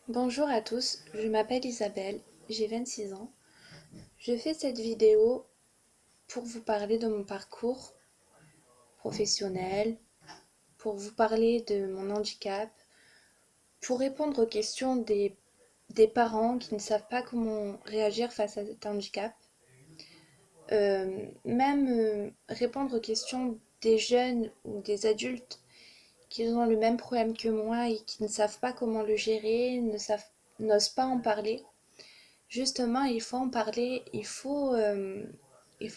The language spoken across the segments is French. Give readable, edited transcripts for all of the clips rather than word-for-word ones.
Bonjour à tous, je m'appelle Isabelle, j'ai 26 ans. Je fais cette vidéo pour vous parler de mon parcours professionnel, pour vous parler de mon handicap, pour répondre aux questions des parents qui ne savent pas comment réagir face à cet handicap, même répondre aux questions des jeunes ou des adultes qui ont le même problème que moi et qui ne savent pas comment le gérer, n'osent pas en parler. Justement, il faut en parler, il faut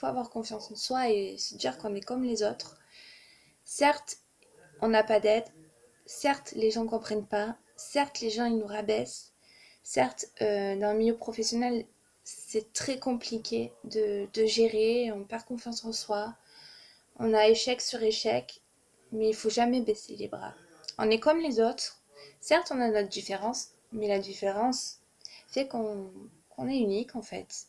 avoir confiance en soi et se dire qu'on est comme les autres. Certes, on n'a pas d'aide, certes, les gens ne comprennent pas, certes, les gens ils nous rabaissent, certes, dans le milieu professionnel, c'est très compliqué de gérer, on perd confiance en soi, on a échec sur échec, mais il faut jamais baisser les bras. On est comme les autres, certes, on a notre différence, mais la différence fait qu'on est unique en fait.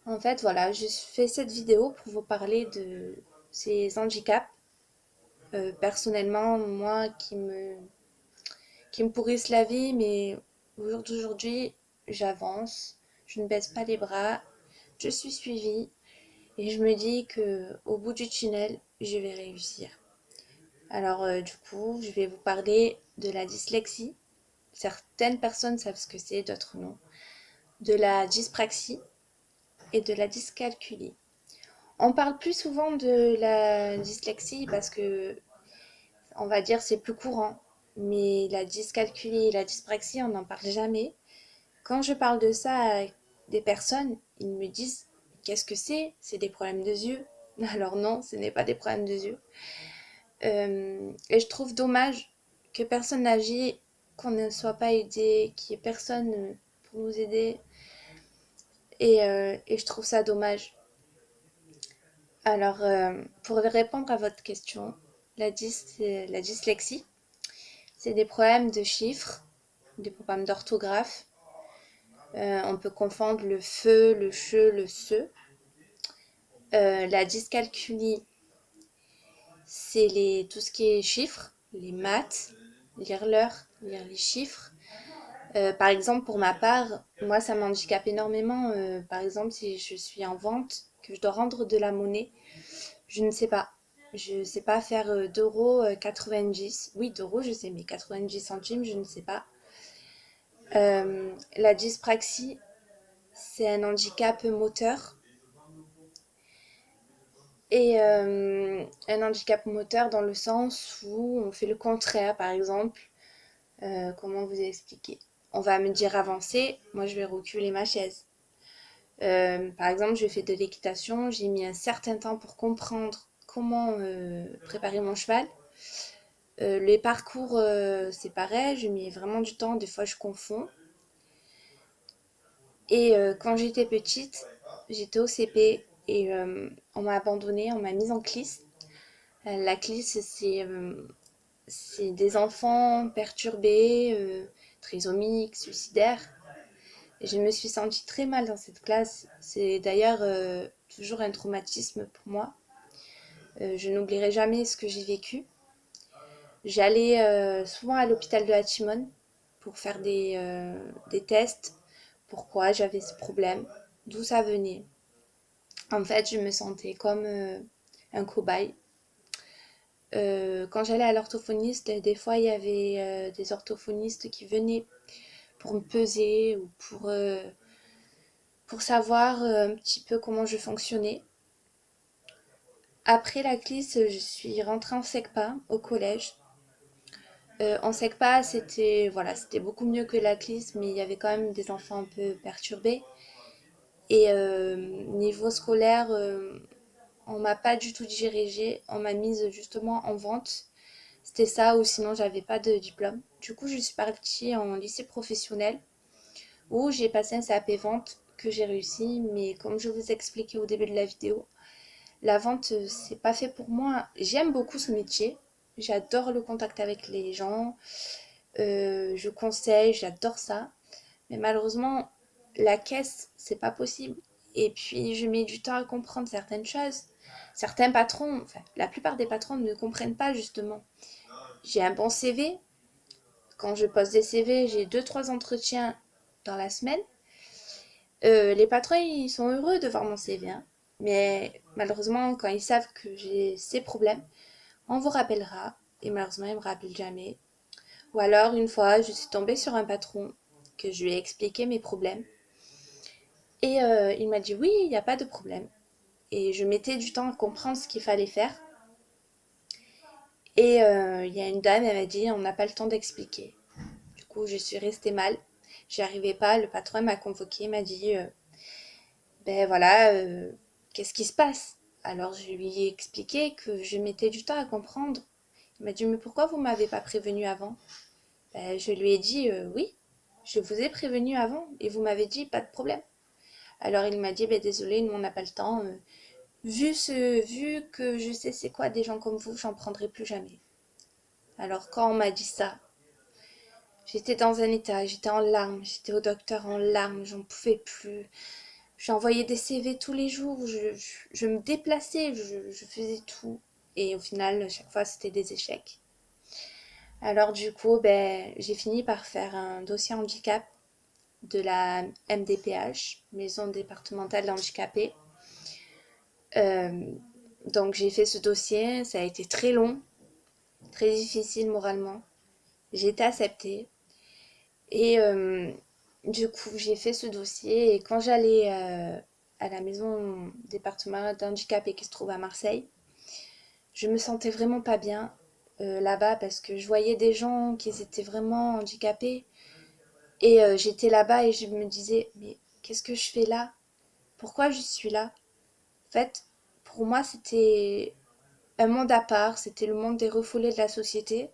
En fait, voilà, je fais cette vidéo pour vous parler de ces handicaps. Personnellement, moi, qui me pourrissent la vie, mais au jour d'aujourd'hui, j'avance, je ne baisse pas les bras, je suis suivie et je me dis que au bout du tunnel, je vais réussir. Alors, du coup, je vais vous parler de la dyslexie. Certaines personnes savent ce que c'est, d'autres non. De la dyspraxie et de la dyscalculie. On parle plus souvent de la dyslexie parce que, on va dire, c'est plus courant. Mais la dyscalculie et la dyspraxie, on n'en parle jamais. Quand je parle de ça à des personnes, ils me disent qu'est-ce que c'est? C'est des problèmes de yeux. Alors non, ce n'est pas des problèmes de yeux. Et je trouve dommage que personne n'agit, qu'on ne soit pas aidé, qu'il n'y ait personne pour nous aider. Et je trouve ça dommage. Alors, pour répondre à votre question, la dyslexie, c'est des problèmes de chiffres, des problèmes d'orthographe. On peut confondre le feu, le che, le se. La dyscalculie, c'est tout ce qui est chiffres, les maths, lire l'heure, lire les chiffres. Par exemple, pour ma part, moi, ça m'handicape énormément. Par exemple, si je suis en vente, que je dois rendre de la monnaie, je ne sais pas. Je ne sais pas faire d'euros 90. Oui, d'euros, je sais, mais 90 centimes, je ne sais pas. La dyspraxie, c'est un handicap moteur. Et un handicap moteur dans le sens où on fait le contraire, par exemple. Comment vous expliquer? On va me dire avancer, moi je vais reculer ma chaise. Par exemple, je fais de l'équitation, j'ai mis un certain temps pour comprendre comment préparer mon cheval. Les parcours, c'est pareil, je mets vraiment du temps, des fois je confonds. Et quand j'étais petite, j'étais au CP et on m'a abandonnée, on m'a mise en CLIS. La CLIS, c'est des enfants perturbés, trisomiques, suicidaires. Et je me suis sentie très mal dans cette classe. C'est d'ailleurs toujours un traumatisme pour moi. Je n'oublierai jamais ce que j'ai vécu. J'allais souvent à l'hôpital de Hachiman pour faire des tests. Pourquoi j'avais ce problème, d'où ça venait. En fait, je me sentais comme un cobaye. Quand j'allais à l'orthophoniste, des fois il y avait des orthophonistes qui venaient pour me peser ou pour savoir un petit peu comment je fonctionnais. Après la CLIS, je suis rentrée en SECPA au collège. En SECPA, c'était beaucoup mieux que la CLIS, mais il y avait quand même des enfants un peu perturbés. Et niveau scolaire, on m'a pas du tout dirigée, on m'a mise justement en vente. C'était ça, ou sinon j'avais pas de diplôme. Du coup, je suis partie en lycée professionnel où j'ai passé un CAP vente que j'ai réussi, mais comme je vous expliquais au début de la vidéo, la vente, c'est pas fait pour moi. J'aime beaucoup ce métier. J'adore le contact avec les gens. Je conseille, j'adore ça. Mais malheureusement, la caisse, c'est pas possible. Et puis, je mets du temps à comprendre certaines choses. Certains patrons, enfin, la plupart des patrons ne comprennent pas justement. J'ai un bon CV. quand je poste des CV, j'ai deux trois entretiens dans la semaine. Les patrons, ils sont heureux de voir mon CV, hein. Mais malheureusement, quand ils savent que j'ai ces problèmes, on vous rappellera. Et malheureusement, ils me rappellent jamais. Ou alors, une fois, je suis tombée sur un patron que je lui ai expliqué mes problèmes. Et il m'a dit oui, il n'y a pas de problème. Et je mettais du temps à comprendre ce qu'il fallait faire. Et il y a une dame, elle m'a dit on n'a pas le temps d'expliquer. Du coup, je suis restée mal. J'y arrivais pas. Le patron m'a convoqué, m'a dit ben voilà, qu'est-ce qui se passe? Alors je lui ai expliqué que je mettais du temps à comprendre. Il m'a dit mais pourquoi vous m'avez pas prévenu avant? Ben, je lui ai dit oui, je vous ai prévenu avant et vous m'avez dit pas de problème. Alors il m'a dit ben désolé, nous on n'a pas le temps. Vu que je sais c'est quoi des gens comme vous, j'en prendrai plus jamais. Alors quand on m'a dit ça, j'étais dans un état, j'étais en larmes, j'étais au docteur en larmes, j'en pouvais plus. J'envoyais des CV tous les jours, je me déplaçais, je faisais tout. Et au final, à chaque fois, c'était des échecs. Alors du coup, ben, j'ai fini par faire un dossier handicap de la MDPH, Maison départementale handicapée. Euh, donc j'ai fait ce dossier, ça a été très long, très difficile moralement. J'ai été acceptée. Et du coup, j'ai fait ce dossier et quand j'allais à la maison départementale d'handicapés qui se trouve à Marseille, je me sentais vraiment pas bien là-bas parce que je voyais des gens qui étaient vraiment handicapés et j'étais là-bas et je me disais mais qu'est-ce que je fais là? Pourquoi je suis là? En fait, pour moi, c'était un monde à part, c'était le monde des refoulés de la société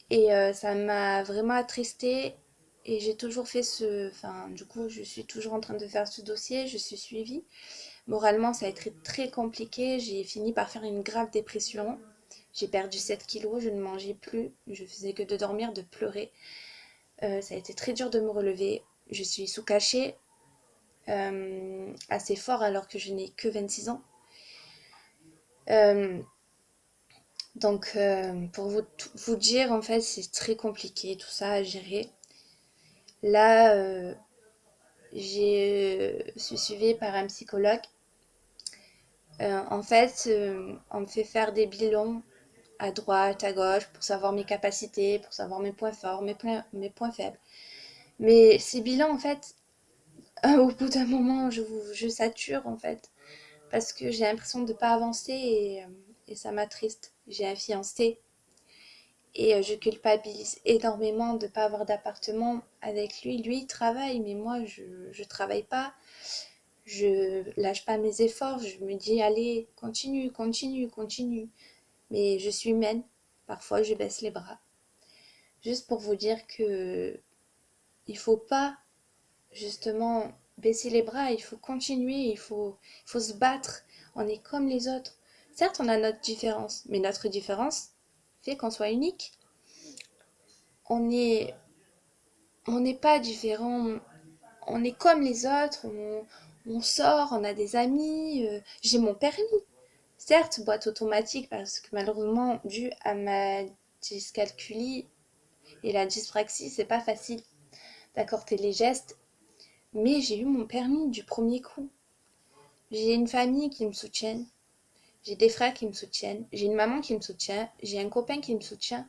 et ça m'a vraiment attristée et j'ai toujours fait enfin, du coup, je suis toujours en train de faire ce dossier, je suis suivie. Moralement, ça a été très compliqué. J'ai fini par faire une grave dépression. J'ai perdu 7 kilos, je ne mangeais plus, je faisais que de dormir, de pleurer. Ça a été très dur de me relever. Je suis sous cachet assez fort alors que je n'ai que 26 ans. Euh, pour vous dire, en fait, c'est très compliqué tout ça à gérer. Là, je suis suivie par un psychologue. En fait, on me fait faire des bilans à droite, à gauche, pour savoir mes capacités, pour savoir mes points forts, mes points faibles. Mais ces bilans, en fait, au bout d'un moment, je sature, en fait, parce que j'ai l'impression de ne pas avancer et ça m'attriste. J'ai un fiancé et je culpabilise énormément de ne pas avoir d'appartement avec lui. Lui, il travaille, mais moi, je ne travaille pas. Je lâche pas mes efforts. Je me dis, allez, continue, continue, continue. Mais je suis humaine. Parfois, je baisse les bras. Juste pour vous dire que il faut pas justement baisser les bras, il faut continuer, il faut se battre. On est comme les autres. Certes, on a notre différence, mais notre différence fait qu'on soit unique. On est, on n'est pas différent. On est comme les autres. On sort, on a des amis. J'ai mon permis. Certes, boîte automatique parce que malheureusement, dû à ma dyscalculie et la dyspraxie, c'est pas facile d'accorder les gestes. Mais j'ai eu mon permis du premier coup. J'ai une famille qui me soutient, j'ai des frères qui me soutiennent, j'ai une maman qui me soutient, j'ai un copain qui me soutient.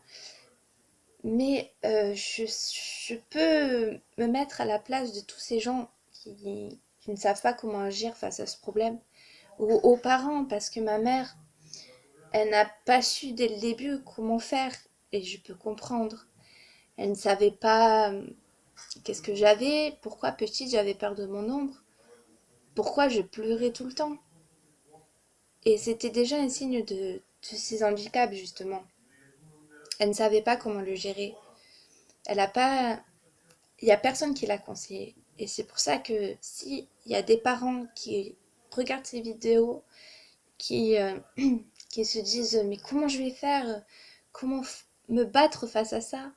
Mais je peux me mettre à la place de tous ces gens qui ne savent pas comment agir face à ce problème. Ou aux parents, parce que ma mère, elle n'a pas su dès le début comment faire. Et je peux comprendre. Elle ne savait pas qu'est-ce que j'avais, pourquoi petite j'avais peur de mon ombre, pourquoi je pleurais tout le temps. Et c'était déjà un signe de ces handicaps, justement. Elle ne savait pas comment le gérer. Elle a pas... Il n'y a personne qui l'a conseillé. Et c'est pour ça que s'il y a des parents qui regardent ces vidéos, qui, qui se disent mais comment je vais faire? Comment me battre face à ça?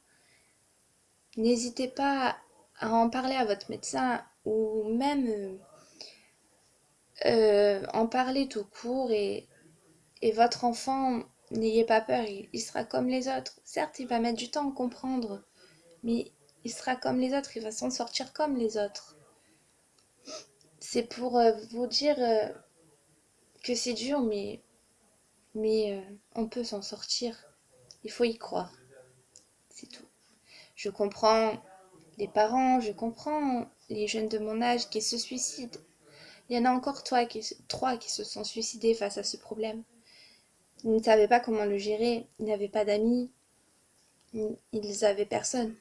N'hésitez pas à en parler à votre médecin ou même en parler tout court et votre enfant n'ayez pas peur, il sera comme les autres. Certes, il va mettre du temps à comprendre, mais il sera comme les autres, il va s'en sortir comme les autres. C'est pour vous dire que c'est dur, mais on peut s'en sortir. Il faut y croire, c'est tout. Je comprends les parents, je comprends les jeunes de mon âge qui se suicident. Il y en a encore trois qui se sont suicidés face à ce problème. Ils ne savaient pas comment le gérer, ils n'avaient pas d'amis, ils n'avaient personne.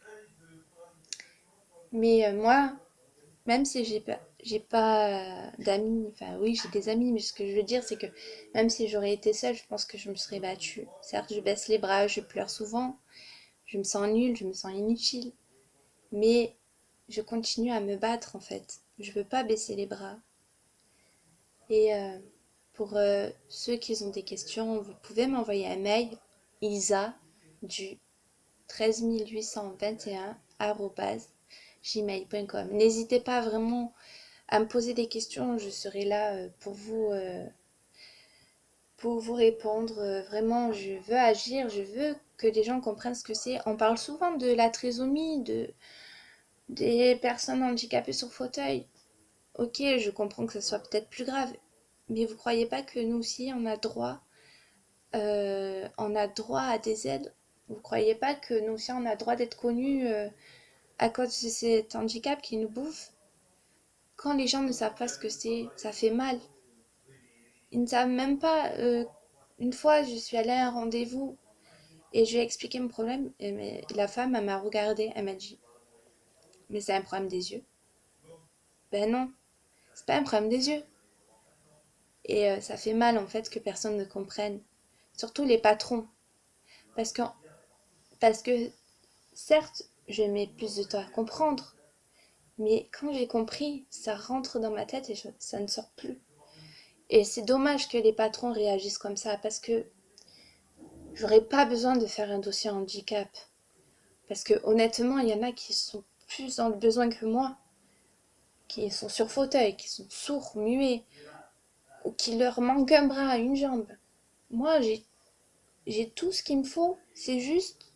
Mais moi, même si j'ai pas d'amis, enfin oui, j'ai des amis, mais ce que je veux dire, c'est que même si j'aurais été seule, je pense que je me serais battue. Certes, je baisse les bras, je pleure souvent, je me sens nulle, je me sens inutile, mais je continue à me battre en fait. Je veux pas baisser les bras. Et pour ceux qui ont des questions, vous pouvez m'envoyer un mail isa du 13821@gmail.com. N'hésitez pas vraiment à me poser des questions, je serai là pour vous répondre. Vraiment, je veux agir, je veux que les gens comprennent ce que c'est. On parle souvent de la trisomie, des personnes handicapées sur fauteuil. Ok, je comprends que ça soit peut-être plus grave, mais vous croyez pas que nous aussi on a droit à des aides? Vous croyez pas que nous aussi on a droit d'être connus à cause de cet handicap qui nous bouffe? Quand les gens ne savent pas ce que c'est, ça fait mal. Ils ne savent même pas. Une fois, je suis allée à un rendez-vous et je lui ai expliqué mon problème. Et la femme, elle m'a regardée, elle m'a dit, mais c'est un problème des yeux. Ben non, c'est pas un problème des yeux. Et ça fait mal en fait que personne ne comprenne. Surtout les patrons. Parce que, parce que certes, je mets plus de temps à comprendre. Mais quand j'ai compris, ça rentre dans ma tête et ça ne sort plus. Et c'est dommage que les patrons réagissent comme ça parce que j'aurais pas besoin de faire un dossier handicap. Parce que honnêtement, il y en a qui sont plus dans le besoin que moi, qui sont sur fauteuil, qui sont sourds, muets, ou qui leur manque un bras, une jambe. Moi, j'ai tout ce qu'il me faut. C'est juste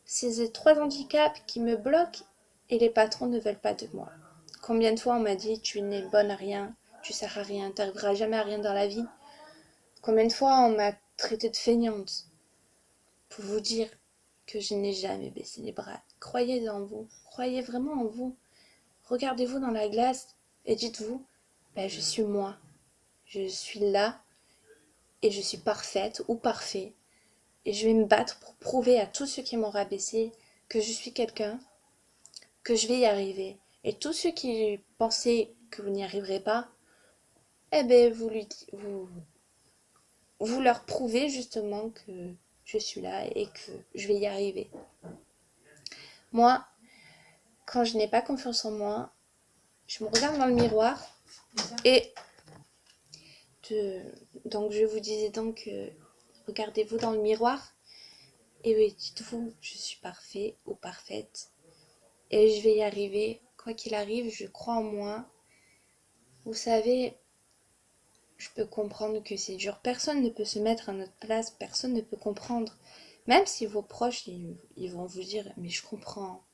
ces trois handicaps qui me bloquent et les patrons ne veulent pas de moi. Combien de fois on m'a dit tu n'es bonne à rien, tu sers à rien, tu n'arriveras jamais à rien dans la vie. Combien de fois on m'a traité de feignante pour vous dire que je n'ai jamais baissé les bras. Croyez en vous, croyez vraiment en vous. Regardez-vous dans la glace et dites-vous, ben, je suis moi, je suis là et je suis parfaite ou parfait. Et je vais me battre pour prouver à tous ceux qui m'ont rabaissé que je suis quelqu'un, que je vais y arriver. Et tous ceux qui pensaient que vous n'y arriverez pas, eh ben vous leur prouvez justement que je suis là et que je vais y arriver. Moi, quand je n'ai pas confiance en moi, je me regarde dans le miroir et donc je vous disais donc regardez-vous dans le miroir et oui, dites-vous je suis parfait ou parfaite et je vais y arriver. Quoi qu'il arrive, je crois en moi. Vous savez, je peux comprendre que c'est dur. Personne ne peut se mettre à notre place, personne ne peut comprendre. Même si vos proches, ils vont vous dire mais je comprends,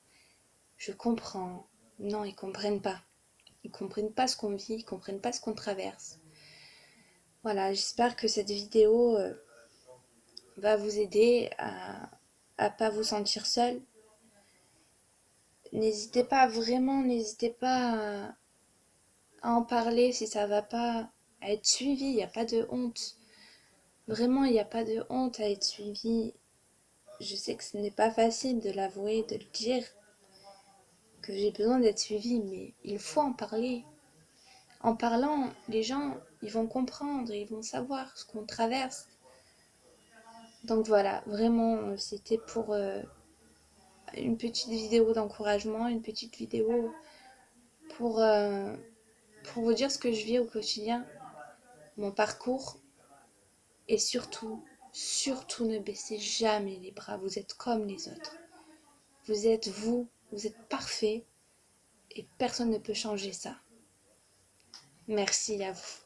je comprends. Non, ils comprennent pas. Ils comprennent pas ce qu'on vit, ils comprennent pas ce qu'on traverse. Voilà, j'espère que cette vidéo va vous aider à pas vous sentir seul. N'hésitez pas, vraiment, n'hésitez pas à en parler si ça va pas, à être suivi, il n'y a pas de honte. Vraiment, il n'y a pas de honte à être suivi. Je sais que ce n'est pas facile de l'avouer, de le dire, que j'ai besoin d'être suivi, mais il faut en parler. En parlant, les gens, ils vont comprendre, ils vont savoir ce qu'on traverse. Donc voilà, vraiment, c'était pour une petite vidéo d'encouragement, une petite vidéo pour, euh, pour vous dire ce que je vis au quotidien, mon parcours. Et surtout, surtout ne baissez jamais les bras, vous êtes comme les autres. Vous êtes parfait et personne ne peut changer ça. Merci à vous.